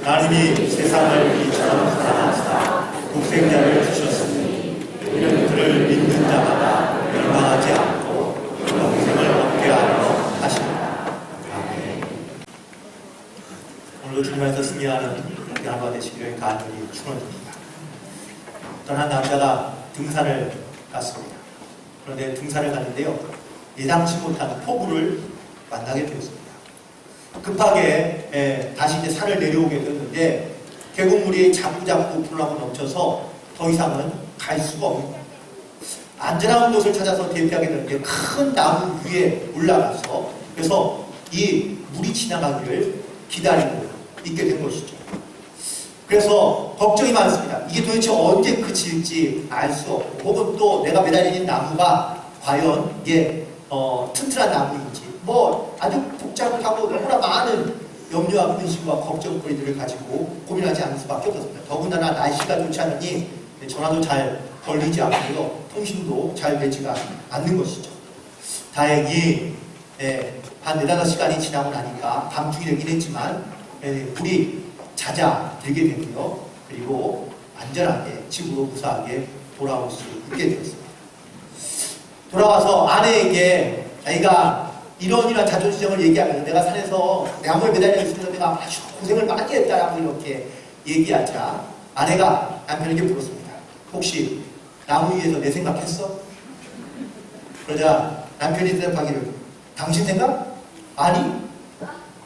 하나님이 세상을 이처럼 사랑하사 독생자를 주셨으니 이는 그를 믿는 자마다 멸망하지 않고 영생을 얻게 하려 하십니다. 아멘. 오늘도 주님께서 승리하는 하루가 되시기를 간절히 축원드립니다. 어떤 한 남자가 등산을 갔습니다. 그런데 등산을 갔는데요, 예상치 못한 폭우를 만나게 되었습니다. 급하게 다시 이제 산을 내려오게 되었는데 계곡 물이 자꾸 불나고 넘쳐서 더 이상은 갈 수가 없는 안전한 곳을 찾아서 대피하게 되는데 큰 나무 위에 올라가서 그래서 이 물이 지나가기를 기다리고 있게 된 것이죠. 그래서 걱정이 많습니다. 이게 도대체 언제 그칠지 알 수 없고 혹은 또 내가 매달린 나무가 과연 이게 튼튼한 나무인지 뭐 아주 복잡하고 너무나 많은 염려와 근심과 걱정거리들을 가지고 고민하지 않을 수밖에 없었습니다. 더군다나 날씨가 좋지 않으니 전화도 잘 걸리지 않고요, 통신도 잘 되지가 않는 것이죠. 다행히 한 4-5시간이 지나고 나니까 밤중이 되긴 했지만 불이 잦아들게 되고요, 그리고 안전하게 집으로 무사하게 돌아올 수 있게 되었습니다. 돌아와서 아내에게 자기가 이런 자존심을 얘기하면서 내가 산에서 나무에 매달려 있으면서 내가 아주 고생을 많이 했다라고 이렇게 얘기하자 아내가 남편에게 물었습니다. 혹시 나무 위에서 내 생각했어? 그러자 남편이 대답하기를 당신 생각? 아니,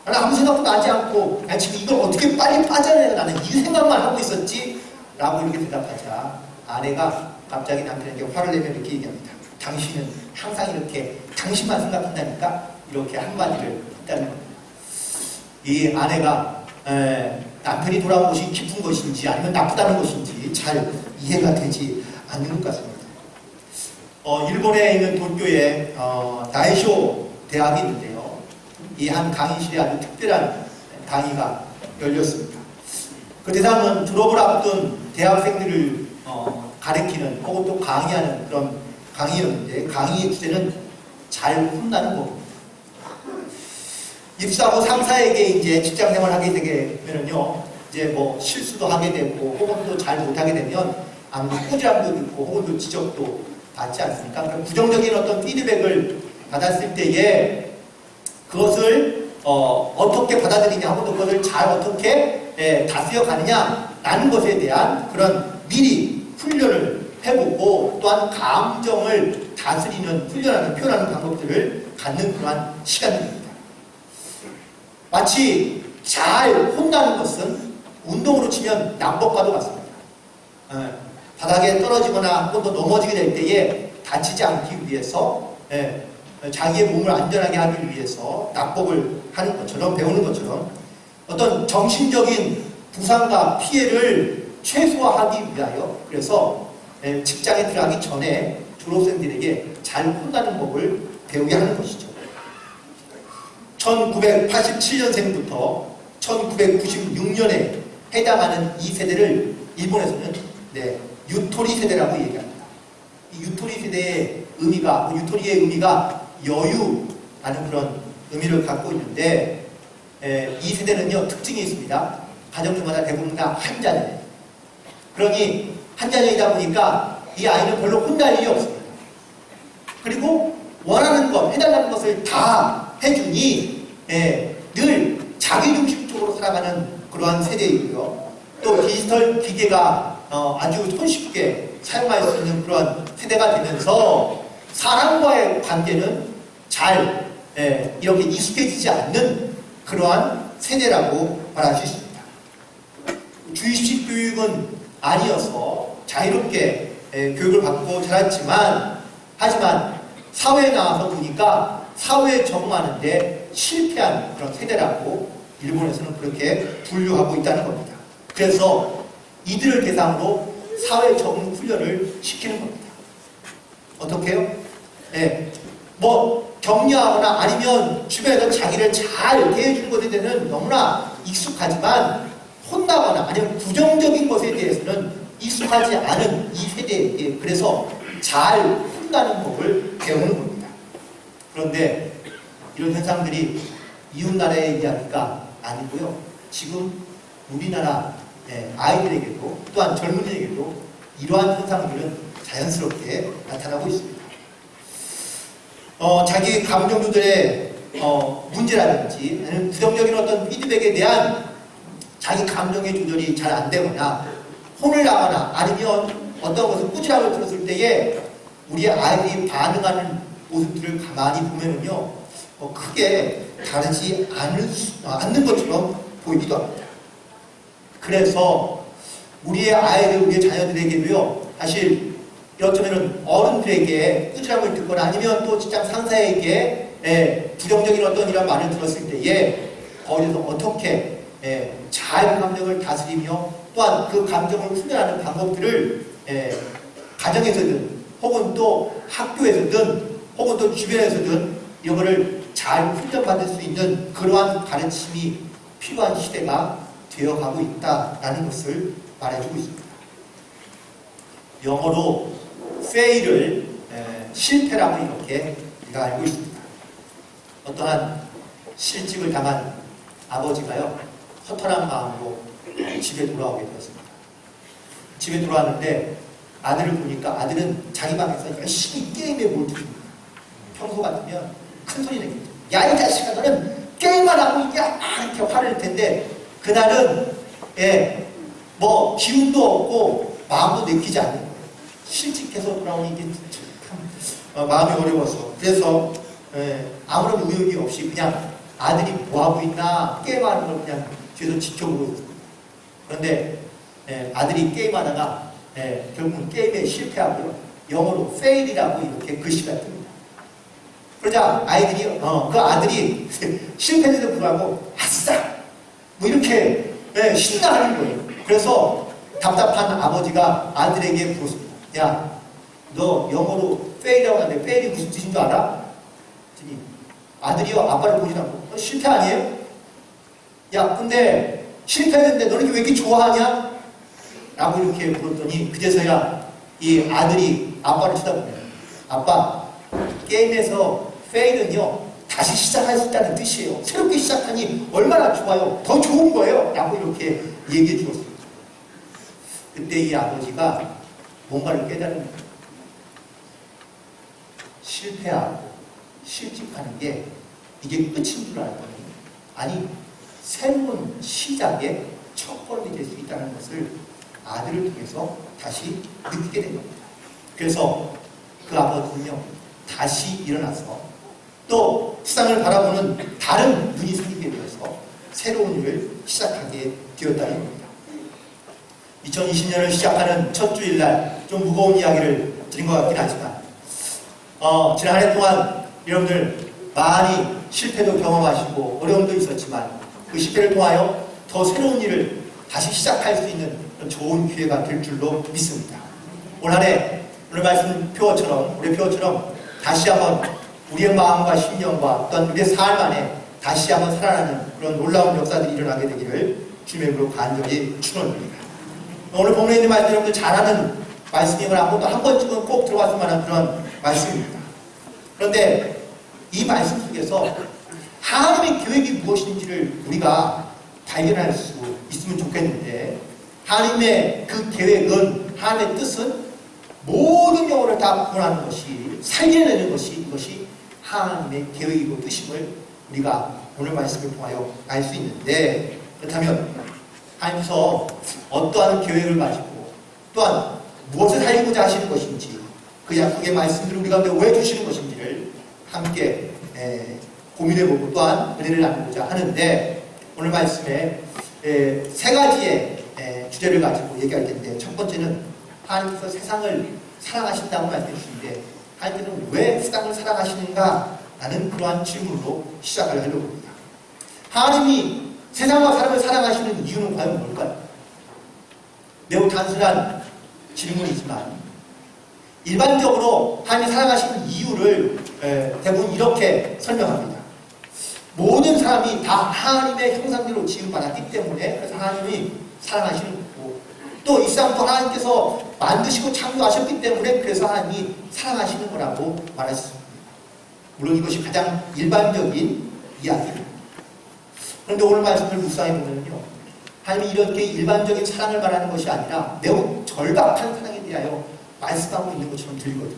나는 아무 생각도 나지 않고 난 지금 이걸 어떻게 빨리 빠져내야 나는 이 생각만 하고 있었지? 라고 이렇게 대답하자 아내가 갑자기 남편에게 화를 내며 이렇게 얘기합니다. 당신은 항상 이렇게 당신만 생각한다니까? 이렇게 한마디를 했다는 겁니다. 이 아내가 남편이 돌아온 것이 기쁜 것인지 아니면 나쁘다는 것인지 잘 이해가 되지 않는 것 같습니다. 일본에 있는 도쿄에 다이쇼 대학이 있는데요, 이 한 강의실에 아주 특별한 강의가 열렸습니다. 그 대상은 졸업을 앞둔 대학생들을 가르치는 혹은 또 강의하는 그런 강의였는데 강의의 주제는 잘 혼나는 법입니다. 입사하고 상사에게 이제 직장 생활을 하게 되면요, 이제 뭐 실수도 하게 되고 혹은 또 잘 못하게 되면 아무 꾸지람도 있고 혹은 또 지적도 받지 않습니까? 그러니까 부정적인 어떤 피드백을 받았을 때에 그것을 어떻게 받아들이냐 혹은 그것을 잘 어떻게 다스려 가느냐라는 것에 대한 그런 미리 훈련을 해보고 또한 감정을 다스리는 훈련하는 표현하는 방법들을 갖는 그러한 시간입니다. 마치 잘 혼나는 것은 운동으로 치면 남복과도 같습니다. 바닥에 떨어지거나 한 번 더 넘어지게 될 때에 다치지 않기 위해서 자기의 몸을 안전하게 하기 위해서 낙법을 하는 것처럼 배우는 것처럼 어떤 정신적인 부상과 피해를 최소화하기 위하여 그래서 직장에 들어가기 전에 졸업생들에게 잘 혼나는 법을 배우게 하는 것이죠. 1987년생부터 1996년에 해당하는 이 세대를 일본에서는 유토리 세대라고 얘기합니다. 이 유토리 세대의 의미가, 유토리의 의미가 여유라는 그런 의미를 갖고 있는데 이 세대는요, 특징이 있습니다. 가정들마다 대부분 다 한 자녀예요. 그러니 한 자녀이다 보니까 이 아이는 별로 혼날 일이 없습니다. 그리고 원하는 것, 해달라는 것을 다 해주니 늘 자기중심적으로 살아가는 그러한 세대이고요. 또 디지털 기계가 아주 손쉽게 사용할 수 있는 그런 세대가 되면서 사람과의 관계는 잘 이렇게 익숙해지지 않는 그러한 세대라고 말할 수 있습니다. 주입식 교육은 아니어서 자유롭게 교육을 받고 자랐지만 하지만 사회에 나와서 보니까 사회에 적응하는데 실패한 그런 세대라고 일본에서는 그렇게 분류하고 있다는 겁니다. 그래서 이들을 대상으로 사회 적응 훈련을 시키는 겁니다. 어떻게 해요? 뭐 격려하거나 아니면 주변에서 자기를 잘 대해주는 것에 대해서는 너무나 익숙하지만 혼나거나 아니면 부정적인 것에 대해서는 익숙하지 않은 이 세대에게 그래서 잘 혼나는 법을 배우는 겁니다. 그런데 이런 현상들이 이웃나라의 이야기가 아니고요. 지금 우리나라 아이들에게도 또한 젊은이에게도 이러한 현상들은 자연스럽게 나타나고 있습니다. 자기 감정 조절의 문제라든지 아니면 부정적인 어떤 피드백에 대한 자기 감정의 조절이 잘 안 되거나 혼을 나거나 아니면 어떤 것을 꾸지람을 들었을 때에 우리 아이들이 반응하는 모습들을 가만히 보면은요, 크게 다르지 않는 것처럼 보이기도 합니다. 그래서 우리의 아이들, 우리의 자녀들에게도요, 사실 이렇다면 어른들에게 꾸지람을 듣거나 아니면 또 직장 상사에게 부정적인 어떤 이런 말을 들었을 때에 거기서 어떻게 잘 감정을 다스리며 또한 그 감정을 훈련하는 방법들을 가정에서든 혹은 또 학교에서든 혹은 또 주변에서든 이런 거를 잘 훈련받을 수 있는 그러한 가르침이 필요한 시대가 되어가고 있다라는 것을 말해주고 있습니다. 영어로 fail을 실패라고 이렇게 우리가 알고 있습니다. 어떠한 실직을 당한 아버지가요, 허탈한 마음으로 집에 돌아오게 되었습니다. 집에 돌아왔는데 아들을 보니까 아들은 자기 방에서 열심히 게임에 몰두했습니다. 평소 같으면 큰 소리 내겠죠. 야, 이 자식아, 너는 게임만 하고 이렇게 화를 낼 텐데 그날은 뭐 기운도 없고 마음도 내키지 않는 거예요. 실직해서 돌아오니 이게 참 마음이 어려워서 그래서 아무런 의욕이 없이 그냥 아들이 뭐하고 있나 게임하는 걸 그냥 뒤에서 지켜보고 있었습니다. 그런데 아들이 게임하다가 결국은 게임에 실패하고요. 영어로 fail이라고 이렇게 글씨가 뜹니다. 그러자 아이들이 그 아들이 실패해도 불구하고 아싸! 뭐 이렇게 신나하는 거예요. 그래서 답답한 아버지가 아들에게 물었습니다. 야, 너 영어로 fail이라고 하는데 fail이 무슨 뜻인 줄 알아? 그랬더니 아들이요, 아빠를 보지 않고 실패 아니에요? 야, 근데 실패했는데 너는 왜 이렇게 좋아하냐? 라고 이렇게 물었더니 그제서야 이 아들이 아빠를 쳐다보네요. 아빠, 게임에서 fail은요 다시 시작할 수 있다는 뜻이에요. 새롭게 시작하니 얼마나 좋아요. 더 좋은 거예요. 라고 이렇게 얘기해 주었습니다. 그때 이 아버지가 뭔가를 깨달은 거예요. 실패하고 실직하는 게 이게 끝인 줄 알았더니 아니 새로운 시작의 첫걸음이 될 수 있다는 것을 아들을 통해서 다시 느끼게 된 겁니다. 그래서 그 아버지는요 다시 일어나서 또 세상을 바라보는 다른 눈이 생기게 되어서 새로운 일을 시작하게 되었다는 겁니다. 2020년을 시작하는 첫 주일날 좀 무거운 이야기를 드린 것 같긴 하지만 지난 한 해 동안 여러분들 많이 실패도 경험하시고 어려움도 있었지만 그 실패를 통하여 더 새로운 일을 다시 시작할 수 있는 좋은 기회가 될 줄로 믿습니다. 올 한 해 오늘 말씀 표어처럼 우리 표어처럼 다시 한번 우리의 마음과 심령과 또한 우리의 삶 안에 다시 한번 살아나는 그런 놀라운 역사들이 일어나게 되기를 주님의 이름으로 간절히 축원드립니다. 오늘 본문에 있는 말씀 여러분들 잘 아는 말씀임을 아무도 한 번쯤은 꼭 들어봤을 만한 그런 말씀입니다. 그런데 이 말씀 속에서 하나님의 계획이 무엇인지를 우리가 발견할 수 있으면 좋겠는데 하나님의 그 계획은 하나님의 뜻은 모든 영혼을 다 구원하는 것이 살려내는 것이 이것이 하나님의 계획이고 뜻임을 우리가 오늘 말씀을 통하여 알 수 있는데 그렇다면 하나님께서 어떠한 계획을 가지고 또한 무엇을 하려고자 하시는 것인지 그 약속의 말씀들을 우리 가운데 왜 주시는 것인지를 함께 고민해보고 또한 은혜를 나누고자 하는데 오늘 말씀에 세 가지의 주제를 가지고 얘기할 텐데 첫 번째는 하나님께서 세상을 사랑하신다고 말씀해 주시는데 하나님께서는 왜 세상을 사랑하시는가? 라는 그러한 질문으로 시작을 하려고 합니다. 하나님이 세상과 사람을 사랑하시는 이유는 과연 뭘까요? 매우 단순한 질문이지만 일반적으로 하나님이 사랑하시는 이유를 대부분 이렇게 설명합니다. 모든 사람이 다 하나님의 형상대로 지음받았기 때문에 그래서 하나님이 사랑하시는 거고 또 이 사람도 하나님께서 만드시고 창조하셨기 때문에 그래서 하나님이 사랑하시는 거라고 말할 수 있습니다. 물론 이것이 가장 일반적인 이야기입니다. 그런데 오늘 말씀을 묵상해 보면요 하나님이 이렇게 일반적인 사랑을 말하는 것이 아니라 매우 절박한 사랑에 대하여 말씀하고 있는 것처럼 들리거든요.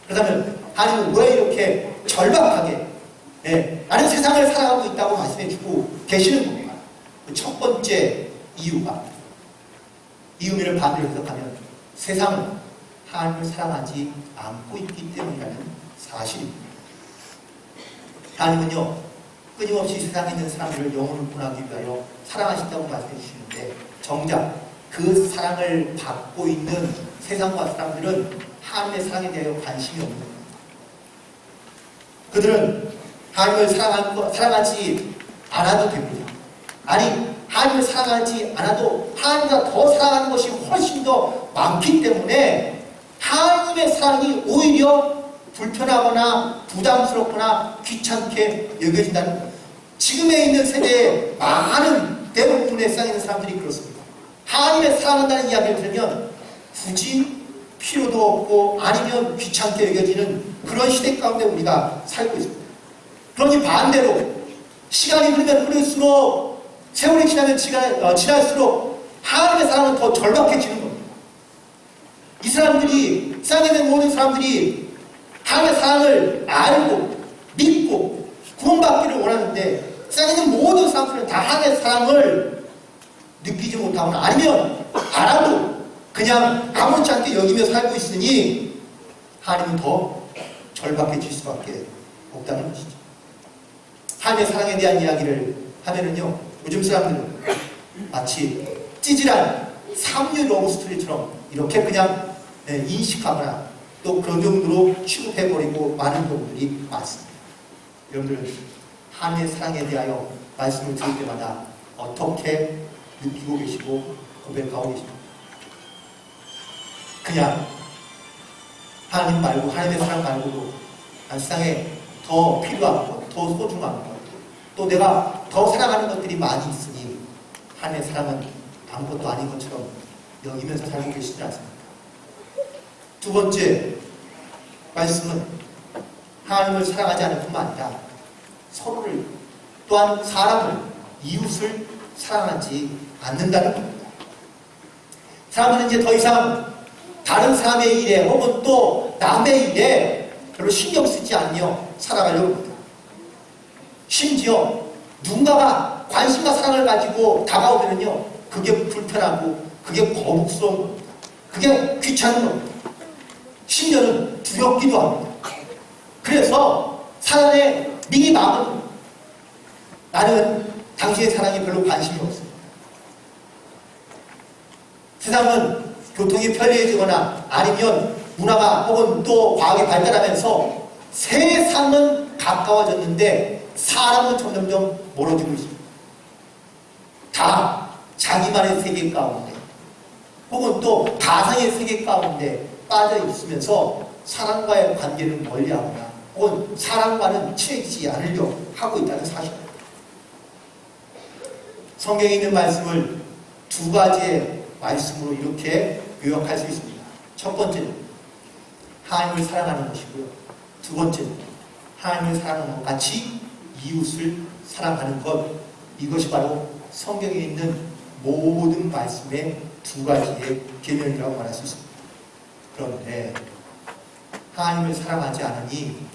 그렇다면 하나님은 왜 이렇게 절박하게 나는 세상을 사랑하고 있다고 말씀해주고 계시는 겁니다. 그 첫 번째 이유가 이 의미를 반대로 해석하면 세상은 하나님을 사랑하지 않고 있기 때문이라는 사실입니다. 하나님은요 끊임없이 세상에 있는 사람들을 영혼을 구원하기 위하여 사랑하신다고 말씀해 주시는데 정작 그 사랑을 받고 있는 세상과 사람들은 하나님의 사랑에 대하여 관심이 없는 겁니다. 그들은 하나님을 사랑하지 않아도 됩니다. 아니 하나님을 사랑하지 않아도 하나님보다 더 사랑하는 것이 훨씬 더 많기 때문에 하나님의 사랑이 오히려 불편하거나 부담스럽거나 귀찮게 여겨진다는 거예요. 지금에 있는 세대의 많은 대부분의 세상에 있는 사람들이 그렇습니다. 하나님의 사랑한다는 이야기를 들으면 굳이 필요도 없고 아니면 귀찮게 여겨지는 그런 시대 가운데 우리가 살고 있습니다. 그러니 반대로 시간이 흐르면 흐를수록 세월이 지날수록 하나님의 사랑은 더 절박해지는 겁니다. 이 사람들이 세상에 있는 모든 사람들이 하나님의 사랑을 알고 믿고 구원받기를 원하는데 세상에 있는 모든 사람들은 다 하나님의 사랑을 느끼지 못하거나 아니면 알아도 그냥 아무렇지 않게 여기며 살고 있으니 하나님은 더 절박해질 수밖에 없다는 것이죠. 하나님의 사랑에 대한 이야기를 하면은요 요즘 사람들은 마치 찌질한 삼류 러브 스토리처럼 이렇게 그냥 인식하거나 또 그런 정도로 취급해버리고 많은 경우들이 많습니다. 여러분들은 하나님의 사랑에 대하여 말씀을 들을 때마다 어떻게 느끼고 계시고 고백하고 계십니까? 그냥 하나님 말고 하나님의 사랑 말고도 세상에 더 필요한 것, 더 소중한 것, 또 내가 더 사랑하는 것들이 많이 있으니 하나님의 사랑은 아무것도 아닌 것처럼 여기면서 살고 계시지 않습니까? 두 번째 말씀은 하나님을 사랑하지 않을 뿐만 아니라 서로를 또한 사람을 이웃을 사랑하지 않는다는 겁니다. 사람들은 이제 더 이상 다른 사람의 일에 혹은 또 남의 일에 별로 신경 쓰지 않으며 살아가려고 합니다. 심지어 누군가가 관심과 사랑을 가지고 다가오면요 그게 불편하고 그게 거북스러운 겁니다. 그게 귀찮은 겁니다. 심지어는 두렵기도 합니다. 그래서 사람의 미니마음은 나는 당신의 사랑에 별로 관심이 없습니다. 세상은 교통이 편리해지거나 아니면 문화가 혹은 또 과학이 발달하면서 세상은 가까워졌는데 사람은 점점점 멀어지고 있습니다. 다 자기만의 세계 가운데 혹은 또 가상의 세계 가운데 빠져 있으면서 사람과의 관계를 멀리하거나 혹은 사람과는 친해지지 않으려 하고 있다는 사실입니다. 성경에 있는 말씀을 두 가지의 말씀으로 이렇게 요약할 수 있습니다. 첫 번째는 하나님을 사랑하는 것이고요. 두 번째는 하나님을 사랑하는 것 같이 이웃을 사랑하는 것, 이것이 바로 성경에 있는 모든 말씀의 두 가지의 계명이라고 말할 수 있습니다. 그런데 하나님을 사랑하지 않으니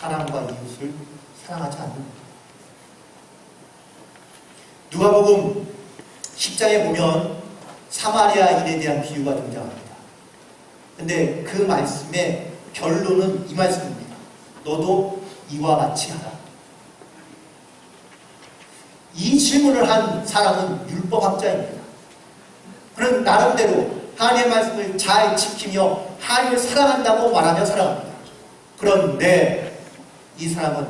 사람과 이웃을 사랑하지 않는 겁니다. 누가복음 10장에 보면 사마리아인에 대한 비유가 등장합니다. 근데 그 말씀의 결론은 이 말씀입니다. 너도 이와 같이 하라. 이 질문을 한 사람은 율법학자입니다. 그는 나름대로 하나님의 말씀을 잘 지키며 하나님을 사랑한다고 말하며 살아갑니다. 그런데 이 사람은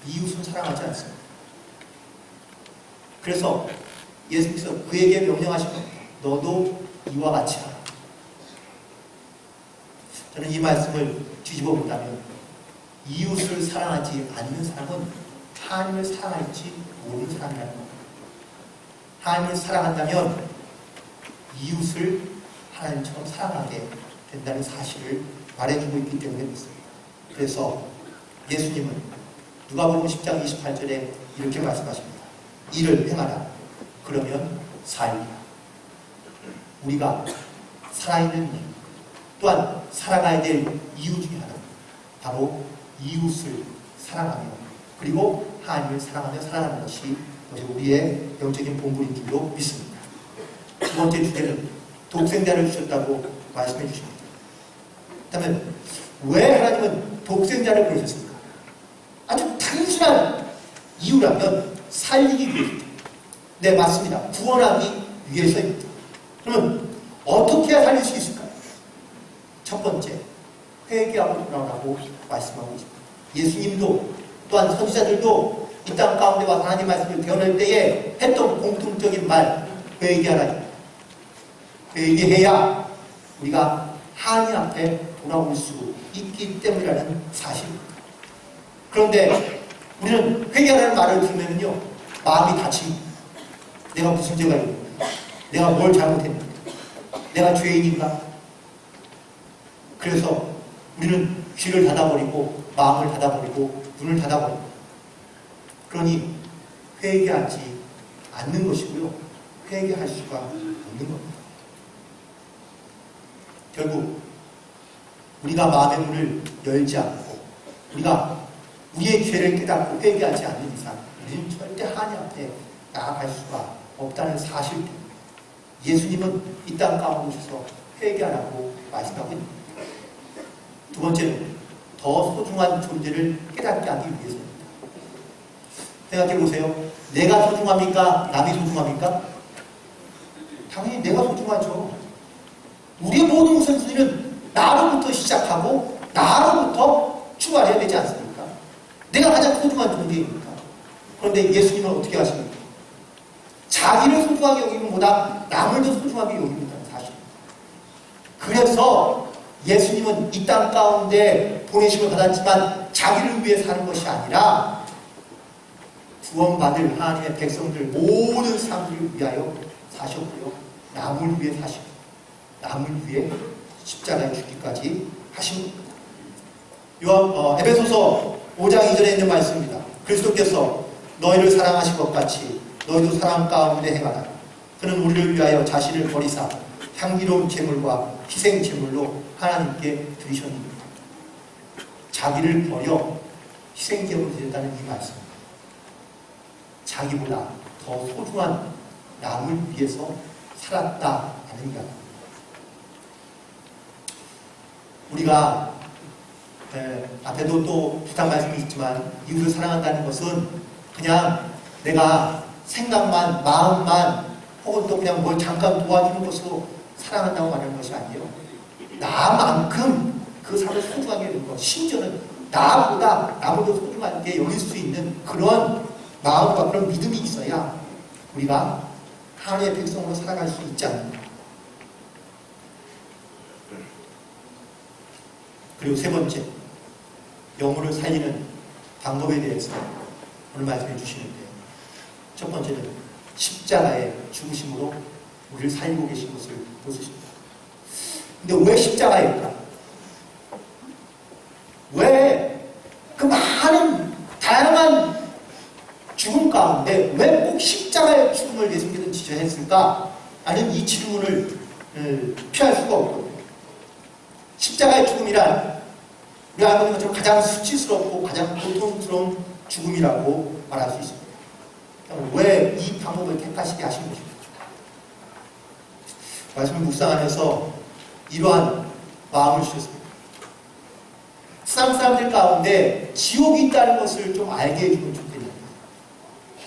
이웃을 사랑하지 않습니다. 그래서 예수께서 그에게 명령하신 겁니다. 너도 이와 같이 하라. 저는 이 말씀을 뒤집어 본다면 이웃을 사랑하지 않는 사람은 하나님을 사랑할지 모르는 사람이라는 겁니다. 하나님을 사랑한다면 이웃을 하나님처럼 사랑하게 된다는 사실을 말해주고 있기 때문에 그렇습니다. 그래서 예수님은 누가복음 10장 28절에 이렇게 말씀하십니다. 이를 행하라. 그러면 살리라. 우리가 살아있는 이유, 또한 살아가야 될 이유 중에 하나는 바로 이웃을 사랑하며 그리고 하나님을 사랑하며 살아가는 것이 우리의 영적인 본분인 줄로 믿습니다. 두 번째 주제는 독생자를 주셨다고 말씀해 주십니다. 그렇다면 왜 하나님은 독생자를 보내셨습니까? 아주 단순한 이유라면 살리기 위해서입니다. 네, 맞습니다. 구원하기 위해서입니다. 그러면 어떻게 해야 살릴 수 있을까요? 첫 번째, 회개하고 돌아오라고 말씀하고 있습니다. 예수님도 또한 선지자들도 이 땅 가운데 와서 하나님 말씀을 배워낼 때에 했던 공통적인 말, 회개하라. 회개해야 우리가 하나님 앞에 돌아올 수 있기 때문이라는 사실입니다. 그런데 우리는 회개하라는 말을 들으면요, 마음이 다칩니다. 내가 무슨 죄가 있는가? 내가 뭘 잘못했는가? 내가 죄인인가? 그래서 우리는 귀를 닫아버리고 마음을 닫아버리고 눈을 닫아버리고, 그러니 회개하지 않는 것이고요, 회개할 수가 없는 겁니다. 결국 우리가 마음의 문을 열지 않고 우리가 우리의 죄를 깨닫고 회개하지 않는 이상 우리는 절대 하나님 앞에 나아갈 수가 없다는 사실 때문에 예수님은 이 땅 가운데 오셔서 회개하라고 말씀하고 있습니다. 두 번째는 더 소중한 존재를 깨닫게 하기 위해서입니다. 생각해보세요. 내가 소중합니까? 남이 소중합니까? 당연히 내가 소중하죠. 우리의 모든 우선순위는 나로부터 시작하고 나로부터 출발해야 되지 않습니까? 내가 가장 소중한 존재입니까? 그런데 예수님은 어떻게 하십니까? 자기를 소중하게 여기는 보다 남을 더 소중하게 여깁니다는 사실입니다. 그래서 예수님은 이 땅 가운데 보내심을 받았지만 자기를 위해 사는 것이 아니라 구원받을 하나님의 백성들 모든 사람들을 위하여 사셨고요, 남을 위해 사시고 남을 위해 십자가에 죽기까지 하신 겁니다. 에베소서 5장 2절에 있는 말씀입니다. 그리스도께서 너희를 사랑하신 것 같이 너희도 사랑 가운데 행하라. 그는 우리를 위하여 자신을 버리사 향기로운 제물과 희생 제물로 하나님께 드리셨습니다. 자기를 버려 희생 제물을 드렸다는 이 말씀입니다. 자기보다 더 소중한 남을 위해서 살았다는 이야기입니다. 우리가 앞에도 또 부탁 말씀이 있지만 이웃을 사랑한다는 것은 그냥 내가 생각만, 마음만, 혹은 또 그냥 뭘 잠깐 도와주는 것으로 사랑한다고 말하는 것이 아니에요. 나만큼 그 사람을 소중하게 여기는 것, 심지어는 나보다 나보다 소중하게 여길 수 있는 그런 마음과 그런 믿음이 있어야 우리가 하나님의 백성으로 살아갈 수 있지 않는가. 그리고 세 번째, 영혼을 살리는 방법에 대해서 오늘 말씀해 주시는데, 첫 번째는 십자가의 죽으심으로 우리를 살리고 계신 것을 보십니다. 근데 왜 십자가일까? 왜 그 많은 다양한 죽음 가운데 왜 꼭 십자가의 죽음을 예수님께서 지셔야 했을까? 라는 이 질문을 피할 수가 없거든요. 십자가의 죽음이란 우리가 알고 있는 것처럼 가장 수치스럽고 가장 고통스러운 죽음이라고 말할 수 있습니다. 왜 이 방법을 택하시게 하신 것입니까? 말씀을 묵상하면서 이러한 마음을 주셨습니다. 세상 사람들 가운데 지옥이 있다는 것을 좀 알게 해주면 좋겠습니다.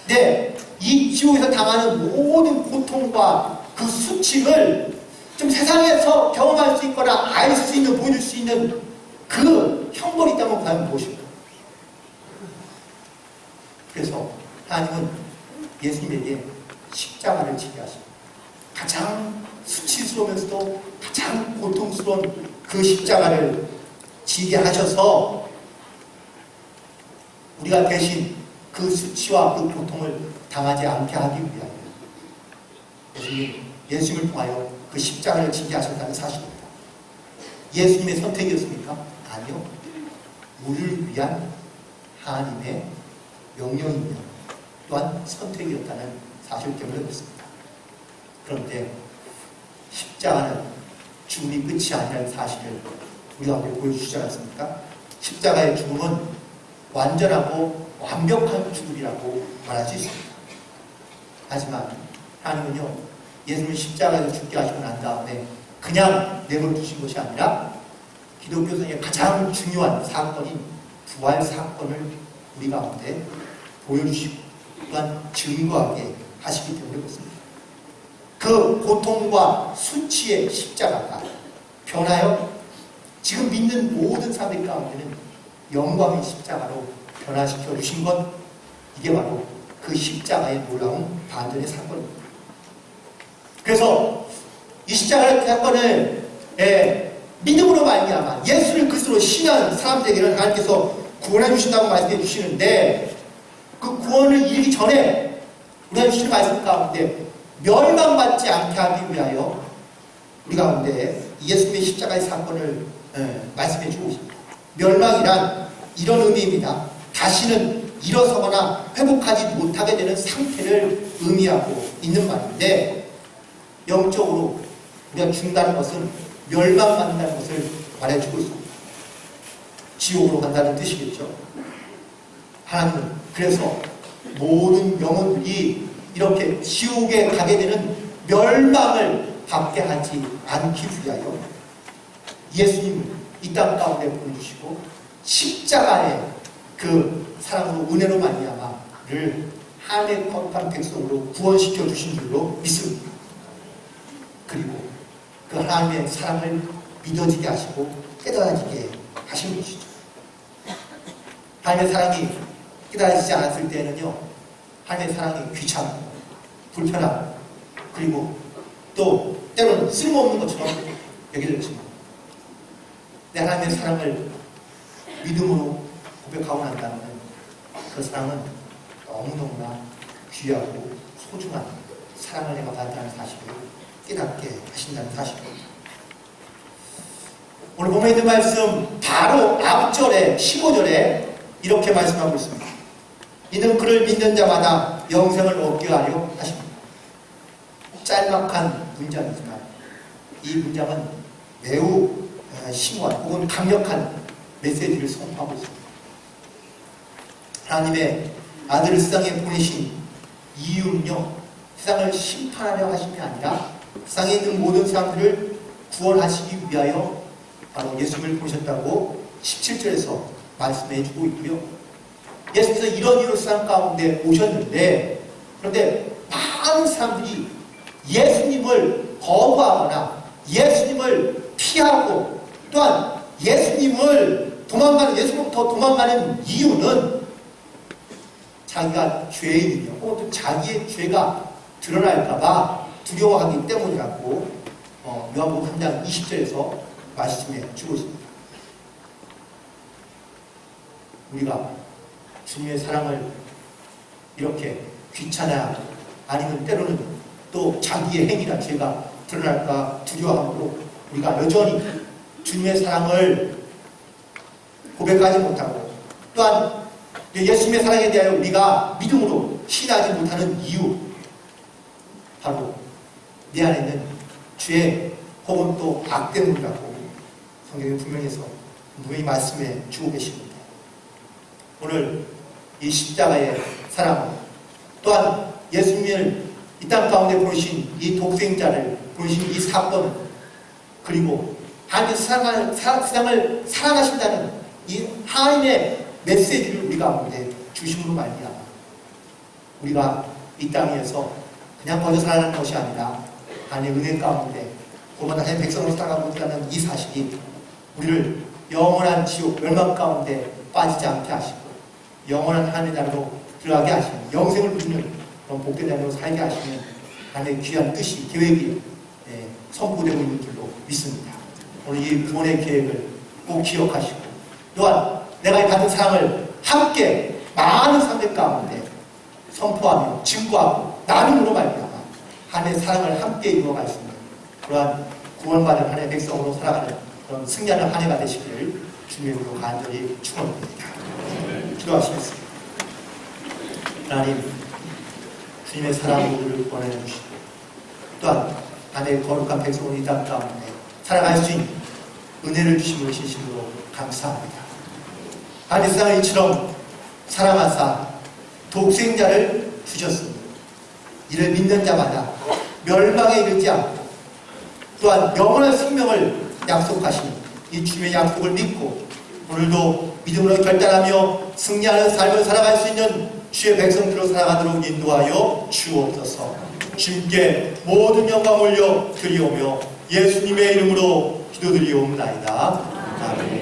근데 이 지옥에서 당하는 모든 고통과 그 수치를 좀 세상에서 경험할 수 있거나 알 수 있는, 보여줄 수 있는 그 형벌이 있다면 과연 무엇일까? 그래서 하나님은 예수님에게 십자가를 지게 하십니다. 가장 수치스러우면서도 가장 고통스러운 그 십자가를 지게 하셔서 우리가 대신 그 수치와 그 고통을 당하지 않게 하기 위하여 예수님을 통하여 그 십자가를 지게 하셨다는 사실입니다. 예수님의 선택이었습니까? 아니요. 우리를 위한 하나님의 명령이며 또한 선택이었다는 사실 때문에 그렇습니다. 그런데 십자가는 죽음이 끝이 아니라는 사실을 우리가 보여주시지 않았습니까? 십자가의 죽음은 완전하고 완벽한 죽음이라고 말할 수 있습니다. 하지만 하나님은요, 예수님이 십자가에서 죽게 하시고 난 다음에 그냥 내버려두신 것이 아니라 기독교성의 가장 중요한 사건인 부활 사건을 우리 가운데 보여주시고 또한 증거하게 하시기 때문에 그렇습니다. 그 고통과 수치의 십자가가 변하여 지금 믿는 모든 사람들 가운데는 영광의 십자가로 변화시켜 주신 것, 이게 바로 그 십자가의 놀라운 반전의 사건입니다. 그래서 이 십자가의 사건을 믿음으로 말미암아 예수를 그리스도로 신한 사람들에게는 하나님께서 구원해 주신다고 말씀해 주시는데, 그 구원을 이루기 전에 우리가 주시는 말씀 가운데 멸망받지 않게 하기 위하여 우리 가운데 예수님의 십자가의 사건을 말씀해 주고 있습니다. 멸망이란 이런 의미입니다. 다시는 일어서거나 회복하지 못하게 되는 상태를 의미하고 있는 말인데, 영적으로 우리가 죽는다는 것은 멸망받는다는 것을 말해주고 있습니다. 지옥으로 간다는 뜻이겠죠. 하나님은 그래서 모든 영혼들이 이렇게 지옥에 가게 되는 멸망을 받게 하지 않기 위하여 예수님을 이 땅 가운데 보내주시고 십자가의 그 사랑으로 은혜로 말미암아를 하나님의 거룩한 백성으로 구원시켜 주신 줄로 믿습니다. 그리고 그 하나님의 사랑을 믿어지게 하시고 깨달아지게 하신 것이죠. 하나님의 사랑이 깨달아지지 않았을 때는요, 하나님의 사랑이 귀찮고 불편하고 그리고 또 때로는 쓸모없는 것처럼 여겨졌지만, 내 하나님의 사랑을 믿음으로 고백하고 난다면 그 사랑은 너무너무나 귀하고 소중한 사랑을 내가 받았다는 사실을 깨닫게 하신다는 사실입니다. 오늘 본문에 있는 말씀 바로 앞절에 15절에 이렇게 말씀하고 있습니다. 이는 그를 믿는 자마다 영생을 얻게 하려 하십니다. 짤막한 문장이지만 이 문장은 매우 심오한 혹은 강력한 메시지를 선포하고 있습니다. 하나님의 아들을 세상에 보내신 이유는요, 세상을 심판하려 하심이 아니라 세상에 있는 모든 사람들을 구원하시기 위하여 바로 예수님을 보내셨다고 17절에서 말씀해 주고 있고요. 예수께서 이런 이유로 세상 가운데 오셨는데, 그런데 많은 사람들이 예수님을 거부하거나 예수님을 피하고 또한 예수님으로부터 도망가는 이유는 자기가 죄인이며 혹은 또 자기의 죄가 드러날까봐 두려워하기 때문이라고 요한복음 3장 20절에서 말씀해 주고 있습니다. 우리가 주님의 사랑을 이렇게 귀찮아하고 아니면 때로는 또 자기의 행위나 죄가 드러날까 두려워함으로 우리가 여전히 주님의 사랑을 고백하지 못하고 또한 예수님의 사랑에 대하여 우리가 믿음으로 신하지 못하는 이유, 바로 내 안에 있는 죄 혹은 또 악 때문이라고 성경에 분명해서 분명히 말씀해 주고 계십니다. 오늘 이 십자가의 사랑 또한 예수님을 이 땅 가운데 보내신 이 독생자를 보내신 이 사건, 그리고 하나님의 세상을 사랑하신다는 이 하나님의 메시지를 우리 가운데 주심으로 말미암아 우리가 이 땅에서 그냥 거저 살아가는 것이 아니라 하나님의 은혜 가운데 고만 하나님의 백성으로 살아가고 있다는 이 사실이 우리를 영원한 지옥 멸망 가운데 빠지지 않게 하시고 영원한 하나님의 나라로 들어가게 하시는, 영생을 누리는 그런 복된 자로 살게 하시는 하나님의 귀한 뜻이, 계획이 선포되고 있는 줄로 믿습니다. 오늘 이 구원의 계획을 꼭 기억하시고 또한 내가 받은 사랑을 함께 많은 사람들 가운데 선포하며 증거하고 나눔으로 말미암아 하나님의 사랑을 함께 이루어갈 수 있는 그러한 구원받은 하나님의 백성으로 살아가는 그런 승리하는 한 해가 되시기를 주님으로 간절히 축원드립니다. 기도하시겠습니다. 하나님, 주님의 사랑으로 우리를 구원해 주시고 또한 하나님의 거룩한 백성을 이 땅 가운데 살아갈 수 있는 은혜를 주심으로 진심으로 감사합니다. 하나님 세상을 이처럼 사랑하사 독생자를 주셨습니다. 이를 믿는 자마다 멸망에 이르지 않고 또한 영원한 생명을 약속하신 이 주님의 약속을 믿고 오늘도 믿음으로 결단하며 승리하는 삶을 살아갈 수 있는 주의 백성들로 살아가도록 인도하여 주옵소서. 주님께 모든 영광 올려 드리오며 예수님의 이름으로 기도드리옵나이다. 아멘.